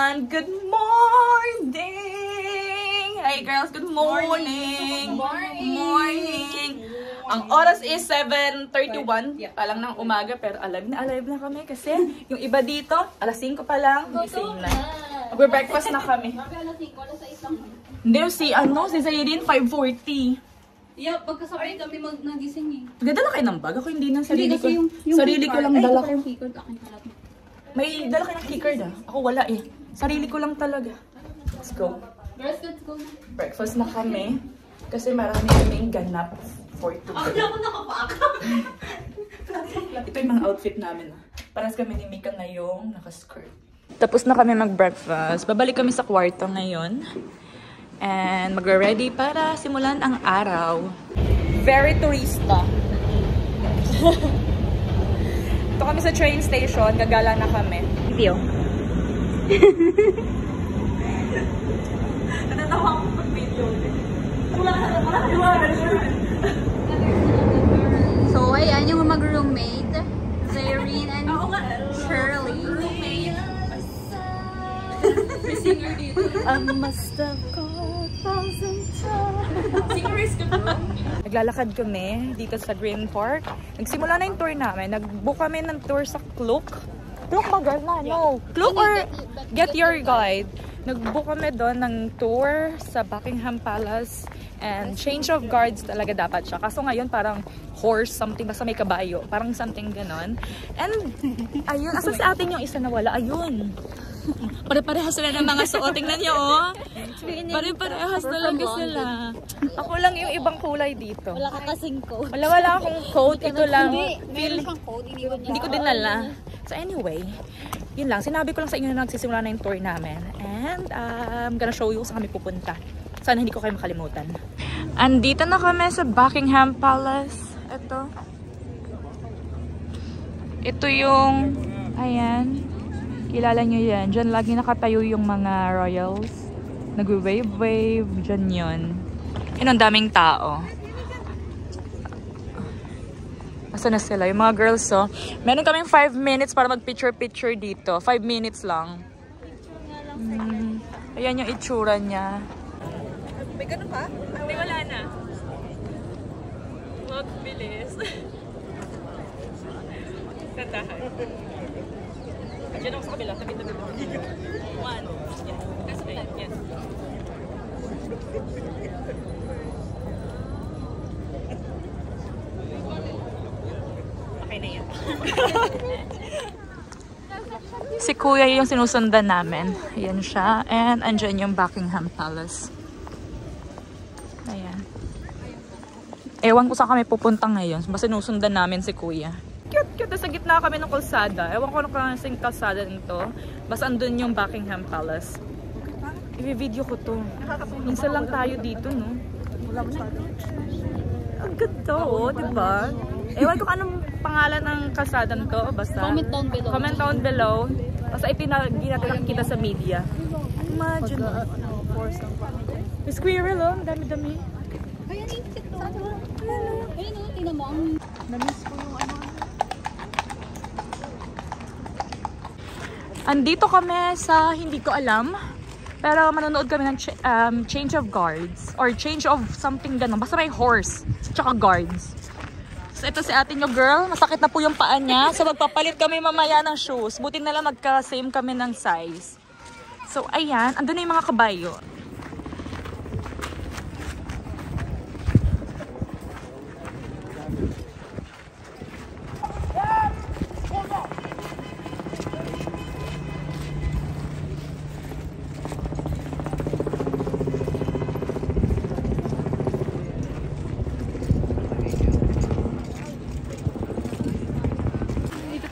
everyone! Good morning! Hey girls, good morning! Morning! Ang oras is 7:31 pa lang ng umaga, pero alive na kami kasi yung iba dito, alas 5 pa lang, gising na. Magbe-breakfast na kami. Hindi, si Zaydin, 5:40. Yeah, pagkasabay kami nagising eh. Nagdala kayo ng bag? Ako hindi ng sarili ko. Sarili ko lang dala ko. May dala kayo ng keycard ah. Ako wala eh. Sarili ko lang talaga. Let's go. Girls, let's go. Breakfast na kami. Kasi marami kaming ganap for today. Ako nakapaka. Ito yung mga outfit namin ah. Paras kami ni Mika ngayong naka-skirt. Tapos na kami mag-breakfast. Babalik kami sa kwarto ngayon. And magre-ready para simulan ang araw. Very turista. Ito kami sa train station. Gagala na kami. Video. Natatawa ko pag video. So, ayan yung mag-roommate. Zayreen and Shirley. May singer dito. I must have called 1,000 times. Singers ka bro? Naglalakad kami dito sa Green Park. Nagsimula na yung tour namin. Nag-book kami ng tour sa Klook. Klook ba girl na? No. Klook or Get Your Guide. Nag-book kami doon ng tour sa Buckingham Palace. And change of guards talaga dapat siya. Kaso ngayon parang horse, something, basta may kabayo. Parang something ganon. And ayun, asa sa atin yung isa na wala? Ayun. Pare-parehas sila ng mga suot. Tingnan nyo, oh. Pare-parehas talaga sila. Ako lang yung ibang kulay dito. Wala ka kasing coat. Wala akong coat. Ito lang. Meron kang coat. Hindi ko dinala. So anyway, yun lang. Sinabi ko lang sa inyo na nagsisimula na yung tour namin. And I'm gonna show you kung saan kami pupunta. Sana hindi ko kayo makalimutan. Andito na kami sa Buckingham Palace. Ito yung, ayan. Kilala nyo yan. Diyan lagi nakatayo yung mga royals. Nag-wave-wave. Diyan yun. Yun ang daming tao. Asa na sila? Yung mga girls, oh. Meron kaming 5 minutes para mag-picture-picture dito. 5 minutes lang. Ayan yung itsura niya. May ganun pa? May wala na. Wag, bilis. Kantahan. Diyan ako sa kabila, tabi-tabi mo. 1. Yan. Kasabay. Yan. Okay na yan. Si Kuya yung sinusundan namin. Ayan siya. And andyan yung Buckingham Palace. Ayan. Ewan ko saan kami pupunta ngayon. Basta sinusundan namin si Kuya. Cute. Sa gitna kami ng kalsada. Ewan ko ano klaseng kalsada nito. Basta andun yung Buckingham Palace. I-video ko to. Minsan lang tayo dito, no? Ang ganda, oh, diba? Ewan ko anong pangalan ng kalsada nito. Basta Comment down below. Comment down below. Basta itinagin kita sa media. Imagine. May squirrel, oh. Dami-dami. Ayan, itik. Ayun, tingnan mo. Namiss ko yung ano. Andito kami sa hindi ko alam. Pero manonood kami ng change of guards. Or change of something ganun. Basta may horse. Tsaka guards. So ito si ate nyo girl. Masakit na po yung paa niya. So magpapalit kami mamaya ng shoes. Buti na lang magka-same kami ng size. So ayan. Andun na yung mga kabayo.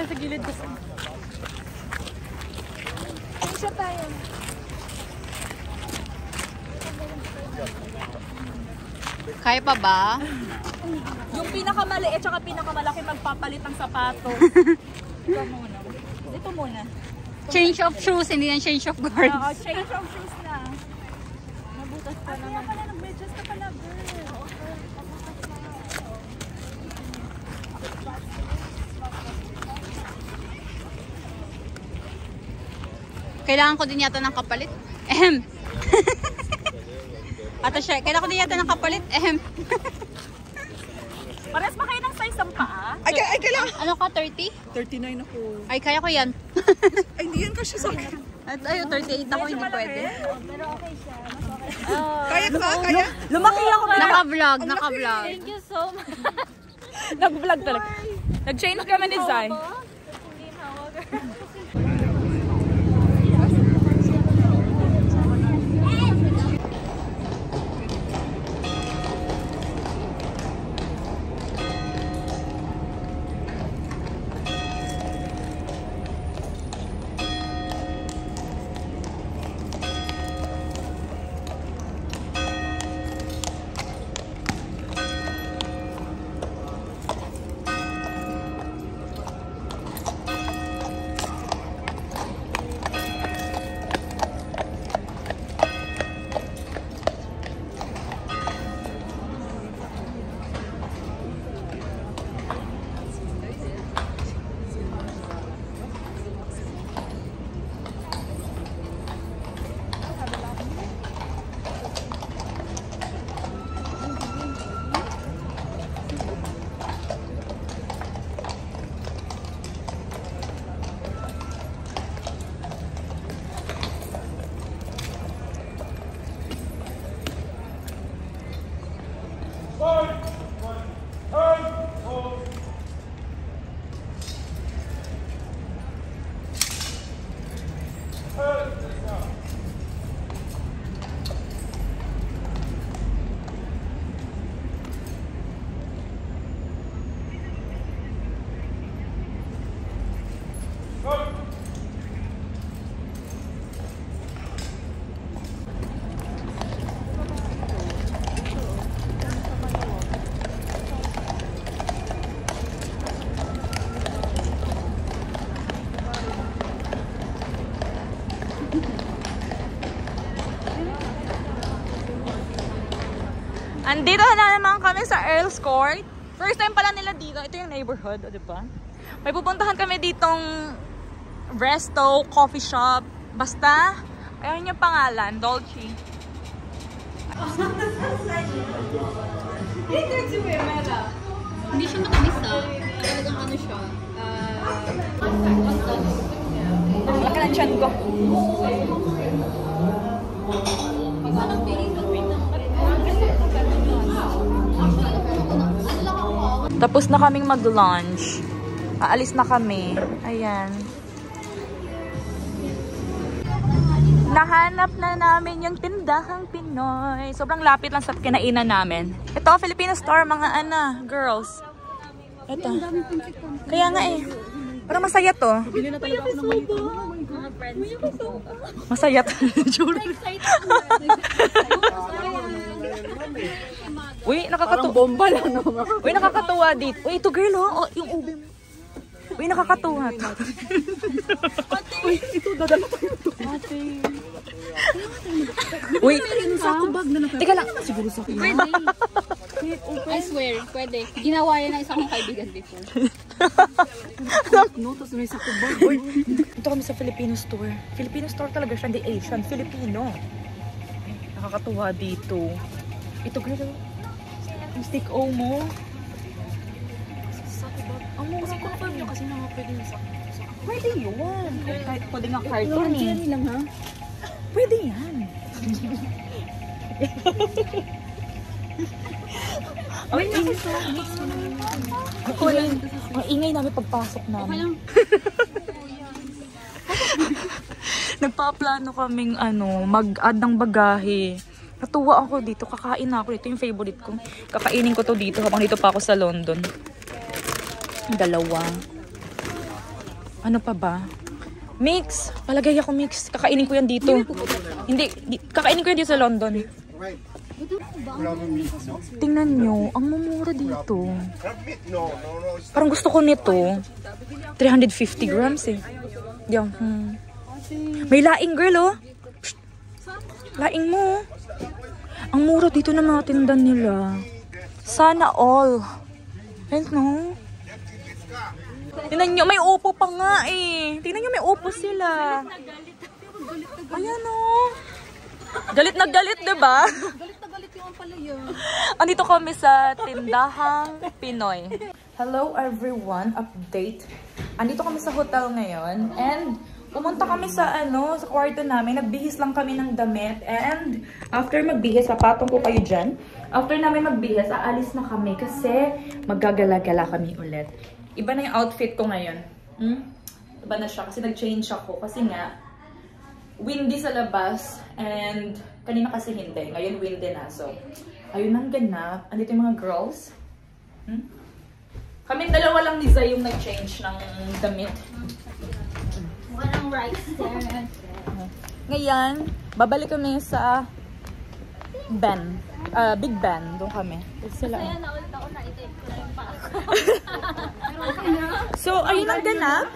Sa gilid kasi. Siya tayo. Kaya pa ba? Yung pinakamaliit at pinakamalaki magpapalit ng sapatos. Ito muna. Ito muna. Change of shoes, hindi na change of guards. Change of shoes na. Nabutas pa naman. Kaya pala, nag-medyas ka pala, girl. Kailangan ko din yata ng kapalit. Ate siya, kailangan ko din yata ng kapalit. Pares pa kayo ng size ng paa? Ay, kailangan. Ano ka, 30? 39 ako. Ay, kaya ko yan. Ay, hindi yan kasi sa akin. Ay, 38 ako, hindi pwede. Pero okay siya. Mas okay. Kaya ka, kaya? Lumaki ako na. Naka-vlog, naka-vlog. Thank you so much. Nag-vlog talaga. Nag-change kami ni Zai. Hindi hawag. Andito na naman kami sa Earl's Court. First time pala nila dito. Ito yung neighborhood, o diba? May pupuntahan kami ditong resto, coffee shop. Basta, ayun yung pangalan, Dolce. Hindi siya matamis talagang ano siya. Laki ng tiyan ko. Tapos na kaming mag-lunch. Aalis na kami. Ayan. Nahanap na namin yung tindahang Pinoy. Sobrang lapit lang sa kinainan namin. Ito, Filipino store, mga girls. Ito. Kaya nga eh. Parang masaya to. Masaya to. Uy, nakakatuwa. Bomba lang. Uy, nakakatuwa dito. Uy, ito girl oh. Yung ube mo. Uy, nakakatuwa to. Uy, ito dadala tayo to. Uy, teka lang. Siguro sa akin. I swear, pwede. Ginawa yan ng isang kaibigan before. No, tapos may sakubag. Uy, ito kami sa Filipino store. Filipino store talaga siya. Hindi Asian. Filipino. Nakakatuwa dito. Ito girl. Yung stick O mo. Ang mura ko pa niya kasi mga pwede sa pwede yun. Kahit pwede nga carton eh. lang ha? Pwede yan. Ang ingay namin pagpasok namin. Nagpaplano kaming mag-add ng bagahe. Natuwa ako dito. Kakain na ako. Ito yung favorite ko. Kakainin ko to dito habang dito pa ako sa London. Dalawa. Ano pa ba? Mix. Palagay ako mix. Kakainin ko yan dito. Hindi. Kakainin ko yan dito sa London. Tingnan nyo. Ang mumura dito. Parang gusto ko nito. 350 grams eh. Diyan. May laing girl oh. Psst. Laing mo. Ang mura dito ng mga tindan nila. Sana all. Ayun no. Tingnan nyo, may upo pa nga eh. Tingnan nyo, may upo sila. Ayan o. Galit na galit, diba? Galit na galit yung ampalaya. Andito kami sa Tindahang Pinoy. Hello everyone, update. Andito kami sa hotel ngayon and pumunta kami sa sa kwarto namin. Nagbihis lang kami ng damit and after magbihis, papatong ko kayo dyan. After namin magbihis, aalis na kami kasi maggagala-gala kami ulit. Iba na yung outfit ko ngayon. Iba na siya kasi nag-change ako kasi nga windy sa labas and kanina kasi hindi. Ngayon windy na. So, ayun ang ganap. Andito yung mga girls. Kaming dalawa lang ni Zay yung nag-change ng damit. Walang rice there. Ngayon, babalik kami sa Big Ben. Doon kami. Sila. Kaya naulit ako na i-tape ko na yung pa ako. So, ayun ang ganap.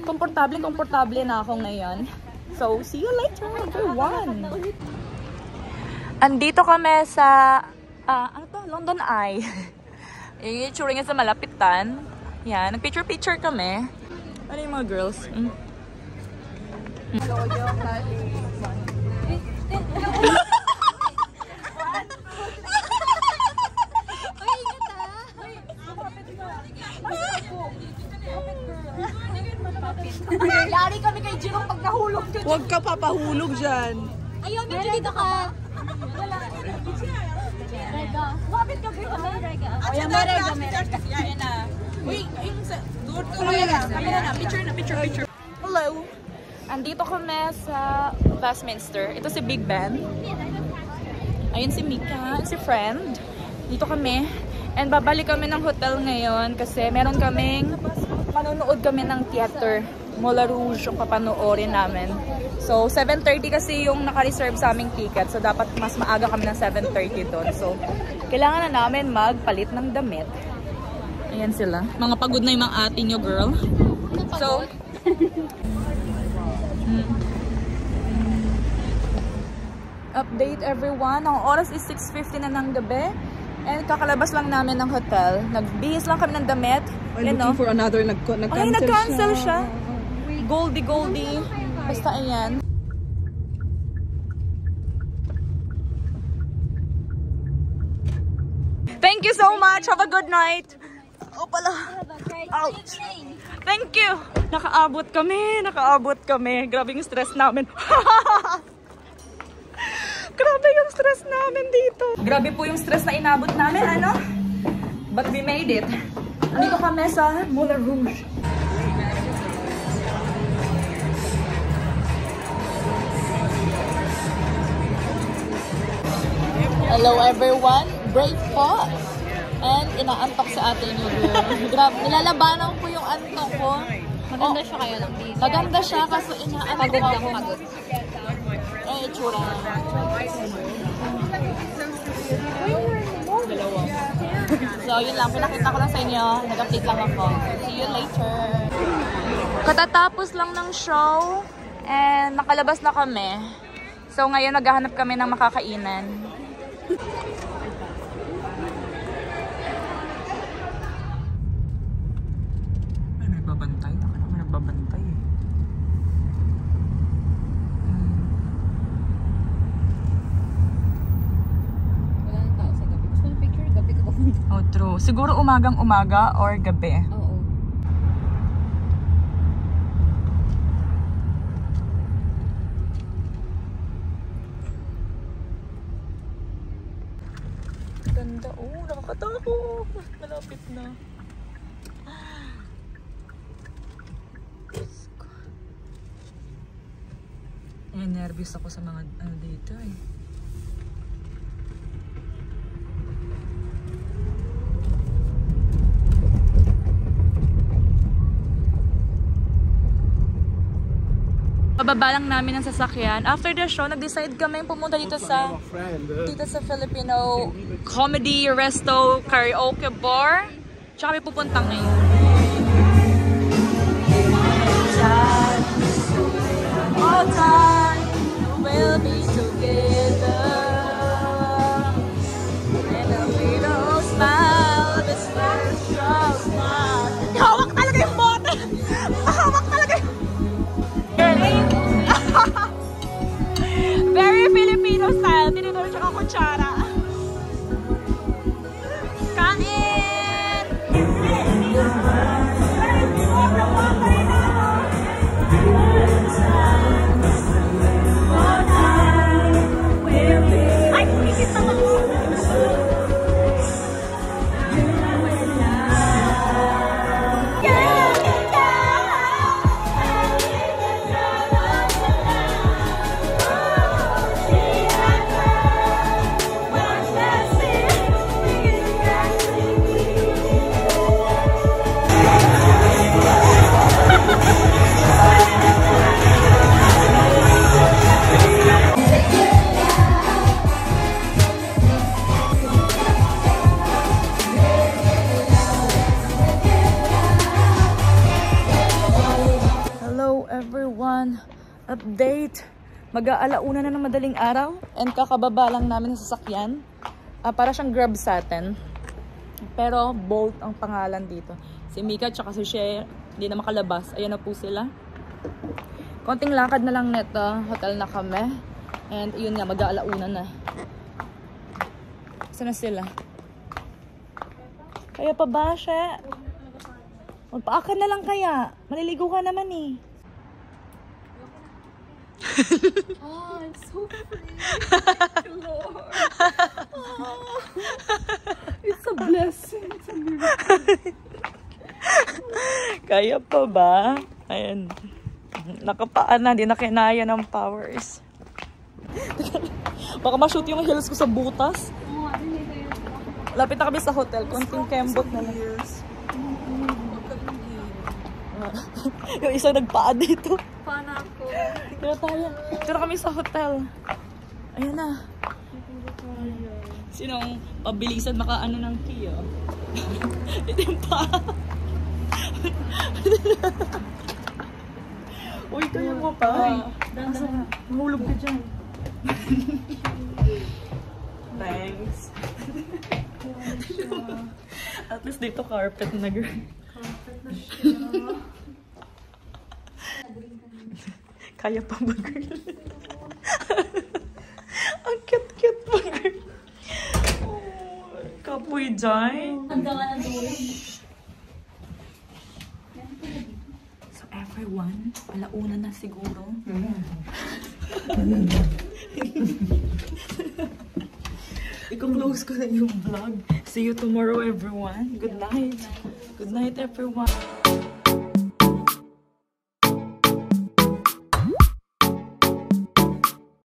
Komportable na ako ngayon. So, see you later, everyone! Andito kami sa, ano to? London Eye. Yung itsura niya sa malapitan. Yan, nag-picture-picture kami. Ano yung mga girls? Yari kami kay Jirong pag nahulog ka. Huwag ka papahulog dyan. Ayun, medyo dito ka. Rega. Wapit ka ba kami, Rega? Ayan, may rega. Yan na. Uy, yung sa... Kamera na. Picture. Hello! Andito kami sa Westminster. Ito si Big Ben. Ayun si Mika, si Friend. Dito kami. And babalik kami ng hotel ngayon kasi meron kaming manonood kami ng theater. Moulin Rouge yung papanoorin namin. So, 7:30 kasi yung naka-reserve sa aming ticket. So, dapat mas maaga kami ng 7:30 doon. So, kailangan na namin magpalit ng damit. Ayan sila. Mga pagod na yung mga ate nyo, girl. So, update everyone. Ang oras is 6:50 na ng gabi. And kakalabas lang namin ng hotel. Nagbihis lang kami ng damit. I'm looking for another. Nag-cancel siya. Goldie. Basta ayan. Thank you so much. Have a good night. Oh pala. Ouch. Thank you. Nakaabot kami. Grabe yung stress namin. Grabe yung stress namin dito. Grabe po yung stress na inabot namin, ano? But we made it. Andito kami sa Moulin Rouge. Hello everyone. Brave po. And inaantok sa atin yung Grabe. Nilalabanan ko yung antok ko. Maganda siya kayo lang dito. Maganda siya kasi inaantok ako. Pagod. Eh, itsura na. Dalawa. So, yun lang. Pinakita ko lang sa inyo. Nag-update lang ako. See you later. Katatapos lang ng show. And nakalabas na kami. So, ngayon naghahanap kami ng makakainan. Ay, may nagbabantay. Ako naman nagbabantay eh. Oh, true. Siguro umagang-umaga or gabi. Oo. Ganda. Oh, nakakatakot. Malapit na. Nervous ako sa mga dito eh. Pababa lang namin ang sasakyan. After the show, nag-decide kami pumunta dito sa Filipino Comedy Resto Karaoke Bar. Tsaka kami pupunta ngayon. All time we'll be together. And a little smile, the special smile. Hawak talaga yung bote! Hawak talaga yung... Update. Mag-aalauna na ng madaling araw and kakababa lang namin sa sasakyan. Para siyang Grab sa atin. Pero Bolt ang pangalan dito. Si Mika at si Shea hindi na makalabas. Ayan na po sila. Konting lakad na lang neto. Hotel na kami. And yun nga, mag-aalauna na. Saan na sila? Kaya pa ba, Shea? Magpaakan na lang kaya. Maliligo ka naman eh. Oh, I'm so free. Lord. Oh, it's a blessing. It's a miracle. Kaya pa ba? Ayan. Nakapaan na. Di na kinaya ng powers. Baka ma-shoot yung heels ko sa butas. Lapit na kami sa hotel. Konting kembot na lang. Yung isa nagpaa dito. Paano ako? Tira tayo. Tira kami sa hotel. Ayan na. Sinong pabilisan makaano ng key, oh? Ito yung paa. Uy, kaya mo pa. Mahulog ka dyan. Thanks. At least dito carpet na, girl. Carpet na siya. Kaya pa ba, girl? Ang cute-cute pa, girl. Oh, kapoy dyan. Hanggang na doon. So everyone, alauna na siguro. I-close ko na yung vlog. See you tomorrow, everyone. Good night. Good night, everyone.